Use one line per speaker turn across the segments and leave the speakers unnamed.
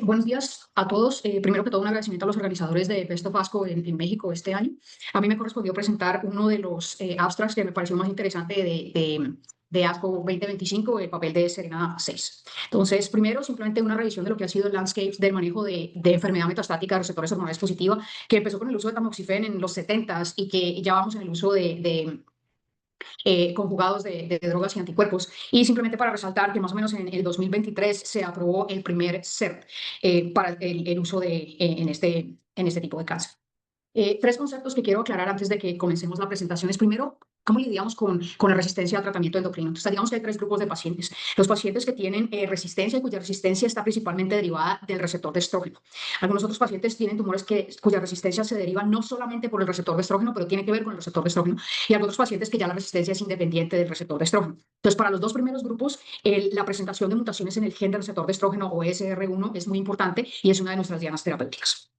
Buenos días a todos. Primero que todo, un agradecimiento a los organizadores de Best of ASCO en México este año. A mí me correspondió presentar uno de los abstracts que me pareció más interesante de ASCO 2025, el papel de Serena 6. Entonces, primero, simplemente una revisión de lo que ha sido el landscape del manejo de enfermedad metastática de receptores hormonales positiva, que empezó con el uso de tamoxifen en los 70s y que ya vamos en el uso de conjugados de drogas y anticuerpos. Y simplemente para resaltar que más o menos en el 2023 se aprobó el primer CERT para el uso en este tipo de cáncer. Tres conceptos que quiero aclarar antes de que comencemos la presentación es primero, ¿cómo lidiamos con la resistencia al tratamiento endocrino? Entonces, digamos que hay tres grupos de pacientes. Los pacientes que tienen resistencia y cuya resistencia está principalmente derivada del receptor de estrógeno. Algunos otros pacientes tienen tumores cuya resistencia se deriva no solamente por el receptor de estrógeno, pero tiene que ver con el receptor de estrógeno. Y algunos pacientes que ya la resistencia es independiente del receptor de estrógeno. Entonces, para los dos primeros grupos, la presentación de mutaciones en el gen del receptor de estrógeno o ESR1 es muy importante y es una de nuestras dianas terapéuticas.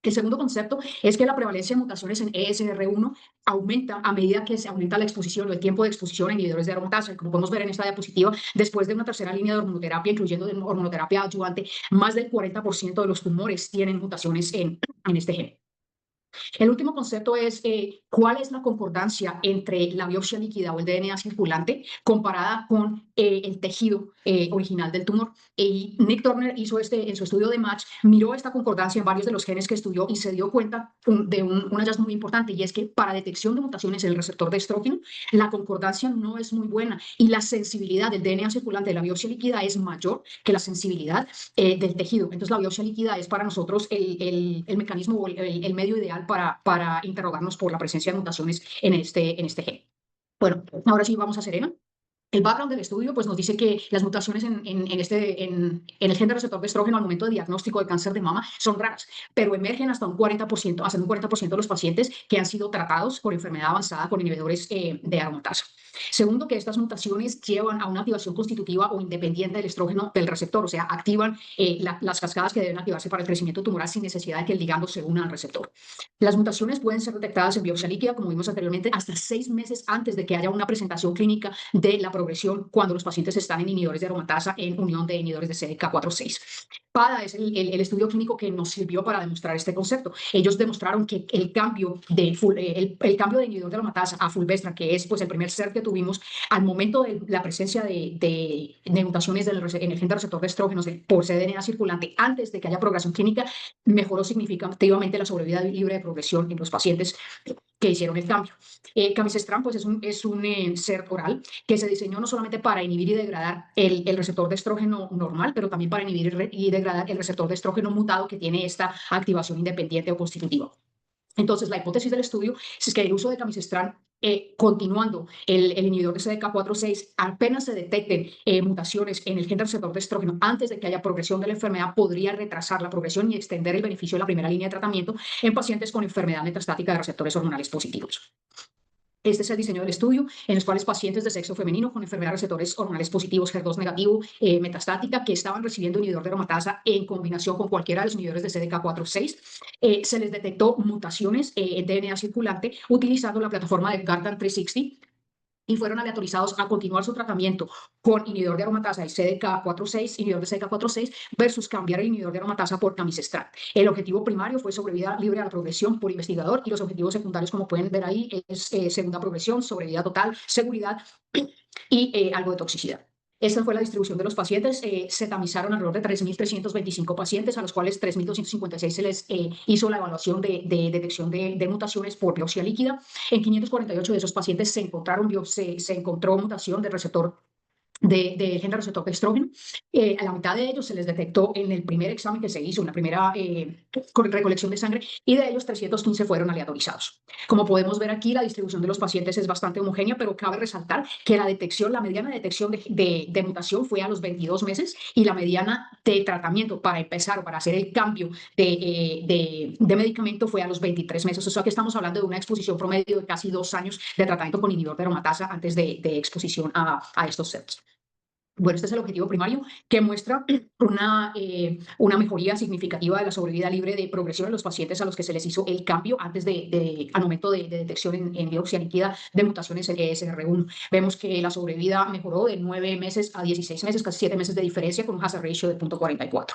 El segundo concepto es que la prevalencia de mutaciones en ESR1 aumenta a medida que se aumenta la exposición o el tiempo de exposición a inhibidores de aromatasa. Y como podemos ver en esta diapositiva, después de una tercera línea de hormonoterapia, incluyendo de hormonoterapia adyuvante, más del 40% de los tumores tienen mutaciones en este gen. El último concepto es cuál es la concordancia entre la biopsia líquida o el DNA circulante comparada con el tejido original del tumor. Y Nick Turner hizo en su estudio de Match, miró esta concordancia en varios de los genes que estudió y se dio cuenta de un hallazgo muy importante, y es que para detección de mutaciones en el receptor de estrógeno, la concordancia no es muy buena y la sensibilidad del DNA circulante de la biopsia líquida es mayor que la sensibilidad del tejido. Entonces, la biopsia líquida es para nosotros el mecanismo o el medio ideal para interrogarnos por la presencia de mutaciones en este gen. Bueno, ahora sí vamos a Serena. El background del estudio pues, nos dice que las mutaciones en el gen de receptor de estrógeno al momento de diagnóstico de cáncer de mama son raras, pero emergen hasta un 40%, hasta un 40% de los pacientes que han sido tratados por enfermedad avanzada con inhibidores de aromatasa. Segundo, que estas mutaciones llevan a una activación constitutiva o independiente del estrógeno del receptor, o sea, activan las cascadas que deben activarse para el crecimiento tumoral sin necesidad de que el ligando se una al receptor. Las mutaciones pueden ser detectadas en biopsia líquida, como vimos anteriormente, hasta 6 meses antes de que haya una presentación clínica de la progresión cuando los pacientes están en inhibidores de aromatasa en unión de inhibidores de CDK4/6. PADA es el estudio clínico que nos sirvió para demostrar este concepto. Ellos demostraron que el cambio el cambio de inhibidor de aromatasa a fulvestrant, que es pues, el primer CERT que tuvimos, al momento de la presencia de mutaciones en el gen de receptor de estrógenos por cDNA circulante, antes de que haya progresión clínica, mejoró significativamente la sobrevida libre de progresión en los pacientes que hicieron el cambio. Camizestrant pues, es un CERT oral que se diseñó no solamente para inhibir y degradar el receptor de estrógeno normal, pero también para inhibir y degradar el receptor de estrógeno mutado que tiene esta activación independiente o constitutiva. Entonces, la hipótesis del estudio es que el uso de camizestrant, continuando el inhibidor de CDK4/6, apenas se detecten mutaciones en el gen del receptor de estrógeno antes de que haya progresión de la enfermedad, podría retrasar la progresión y extender el beneficio de la primera línea de tratamiento en pacientes con enfermedad metastática de receptores hormonales positivos. Este es el diseño del estudio, en los cuales pacientes de sexo femenino con enfermedad de receptores hormonales positivos, HER2 negativo, metastática, que estaban recibiendo inhibidor de aromatasa en combinación con cualquiera de los inhibidores de CDK4/6, se les detectó mutaciones en DNA circulante utilizando la plataforma de Guardant 360 y fueron aleatorizados a continuar su tratamiento con inhibidor de aromatasa y CDK4/6, inhibidor de CDK4/6, versus cambiar el inhibidor de aromatasa por camizestrant. El objetivo primario fue sobrevida libre a la progresión por investigador, y los objetivos secundarios, como pueden ver ahí, es segunda progresión, sobrevida total, seguridad y algo de toxicidad. Esta fue la distribución de los pacientes. Se tamizaron alrededor de 3.325 pacientes, a los cuales 3.256 se les hizo la evaluación de detección de mutaciones por biopsia líquida. En 548 de esos pacientes se encontró mutación del receptor de gen de receptor de estrógeno. A la mitad de ellos se les detectó en el primer examen que se hizo, en la primera recolección de sangre, y de ellos 315 fueron aleatorizados. Como podemos ver aquí, la distribución de los pacientes es bastante homogénea, pero cabe resaltar que la mediana de detección de mutación fue a los 22 meses y la mediana de tratamiento para empezar o para hacer el cambio de medicamento fue a los 23 meses. O sea que estamos hablando de una exposición promedio de casi 2 años de tratamiento con inhibidor de aromatasa antes de exposición a estos CERTs. Bueno, este es el objetivo primario que muestra una mejoría significativa de la sobrevida libre de progresión en los pacientes a los que se les hizo el cambio antes al momento de detección en biopsia líquida de mutaciones en ESR1. Vemos que la sobrevida mejoró de 9 meses a 16 meses, casi 7 meses de diferencia con un hazard ratio de 0.44.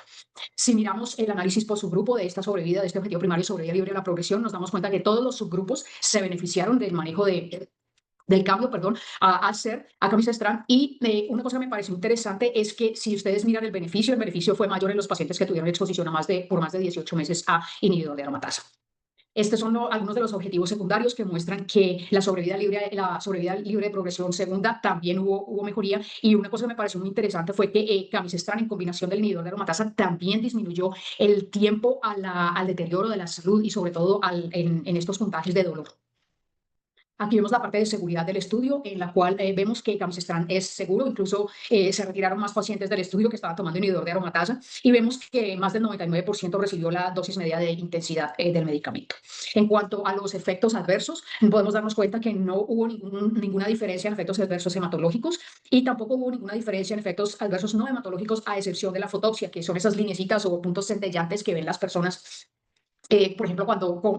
Si miramos el análisis por subgrupo de esta sobrevida, de este objetivo primario sobrevida libre de la progresión, nos damos cuenta que todos los subgrupos se beneficiaron del manejo del cambio, perdón, a camisestrant. Y una cosa que me pareció interesante es que si ustedes miran el beneficio fue mayor en los pacientes que tuvieron exposición por más de 18 meses a inhibidor de aromatasa. Estos son algunos de los objetivos secundarios que muestran que la sobrevida libre de progresión segunda también hubo mejoría. Y una cosa que me pareció muy interesante fue que camisestrant en combinación del inhibidor de aromatasa también disminuyó el tiempo al deterioro de la salud y sobre todo en estos puntajes de dolor. Aquí vemos la parte de seguridad del estudio, en la cual vemos que camisestrant es seguro. Incluso se retiraron más pacientes del estudio que estaban tomando inhibidor de aromatasa, y vemos que más del 99% recibió la dosis media de intensidad del medicamento. En cuanto a los efectos adversos, podemos darnos cuenta que no hubo ninguna diferencia en efectos adversos hematológicos, y tampoco hubo ninguna diferencia en efectos adversos no hematológicos, a excepción de la fotopsia, que son esas lineecitas o puntos centellantes que ven las personas, por ejemplo,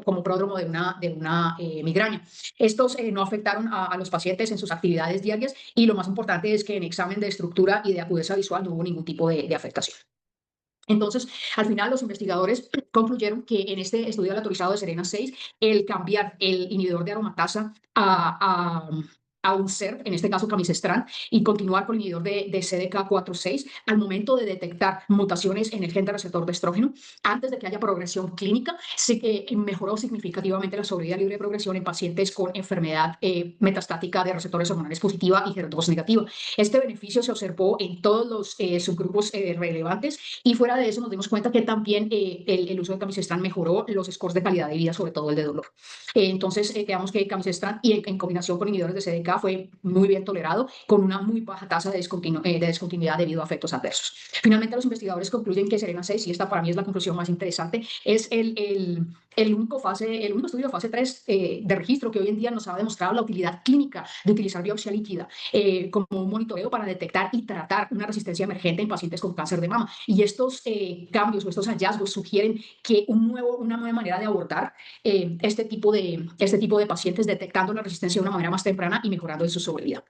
como pródromo de una migraña. Estos no afectaron a los pacientes en sus actividades diarias, y lo más importante es que en examen de estructura y de agudeza visual no hubo ningún tipo de afectación. Entonces, al final, los investigadores concluyeron que en este estudio aleatorizado de Serena 6, el cambiar el inhibidor de aromatasa a un SERP, en este caso camisestrant, y continuar con el inhibidor de CDK4/6, al momento de detectar mutaciones en el gen de receptor de estrógeno, antes de que haya progresión clínica, mejoró significativamente la sobrevida libre de progresión en pacientes con enfermedad metastática de receptores hormonales positiva y HER2 negativa. Este beneficio se observó en todos los subgrupos relevantes, y fuera de eso nos dimos cuenta que también el uso de camisestrant mejoró los scores de calidad de vida, sobre todo el de dolor. Entonces, veamos que camisestrant y en combinación con inhibidores de CDK fue muy bien tolerado, con una muy baja tasa de descontinuidad debido a efectos adversos. Finalmente, los investigadores concluyen que Serena 6, y esta para mí es la conclusión más interesante, es el único estudio de fase 3 de registro que hoy en día nos ha demostrado la utilidad clínica de utilizar biopsia líquida como un monitoreo para detectar y tratar una resistencia emergente en pacientes con cáncer de mama. Y estos cambios o estos hallazgos sugieren que una nueva manera de abordar este tipo de pacientes, detectando la resistencia de una manera más temprana y mejorando de su sobrevida.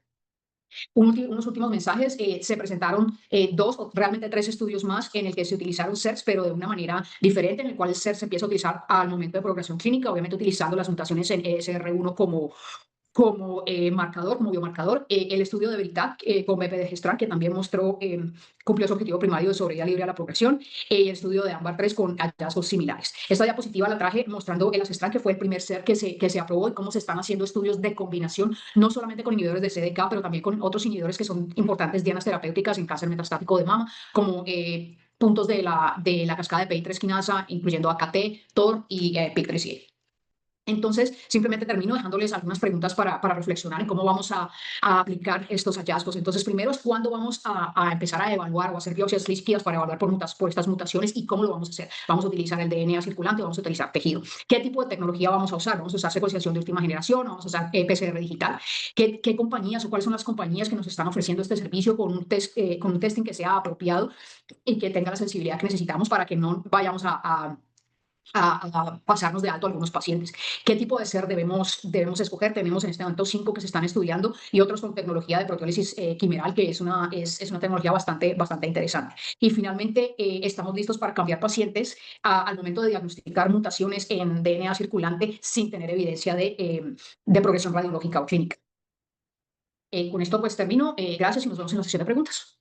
Unos últimos mensajes: se presentaron dos o realmente tres estudios más en el que se utilizaron SERPs, pero de una manera diferente, en el cual el SERP se empieza a utilizar al momento de progresión clínica, obviamente utilizando las mutaciones en ESR1 como marcador, como biomarcador. El estudio de Veritat con BPD-Gestran, que también cumplió su objetivo primario de sobrevida libre a la progresión, y el estudio de AMBAR3 con hallazgos similares. Esta diapositiva la traje mostrando el Gestran, que fue el primer SER que se aprobó, y cómo se están haciendo estudios de combinación, no solamente con inhibidores de CDK, pero también con otros inhibidores que son importantes dianas terapéuticas en cáncer metastático de mama, como puntos de la cascada de PI3 quinasa, incluyendo AKT, TOR y PIK3CA. Entonces, simplemente termino dejándoles algunas preguntas para reflexionar en cómo vamos a aplicar estos hallazgos. Entonces, primero es cuándo vamos a empezar a evaluar o hacer biopsias líquidas para evaluar por estas mutaciones, y cómo lo vamos a hacer. ¿Vamos a utilizar el DNA circulante o vamos a utilizar tejido? ¿Qué tipo de tecnología vamos a usar? ¿Vamos a usar secuenciación de última generación o vamos a usar PCR digital? ¿Qué compañías o cuáles son las compañías que nos están ofreciendo este servicio con un testing que sea apropiado y que tenga la sensibilidad que necesitamos para que no vayamos a pasarnos de alto a algunos pacientes? ¿Qué tipo de SER debemos escoger? Tenemos en este momento 5 que se están estudiando, y otros con tecnología de proteólisis quimeral, que es una tecnología bastante interesante. Y finalmente, estamos listos para cambiar pacientes al momento de diagnosticar mutaciones en DNA circulante sin tener evidencia de progresión radiológica o clínica. Con esto pues termino. Gracias, y nos vemos en la sesión de preguntas.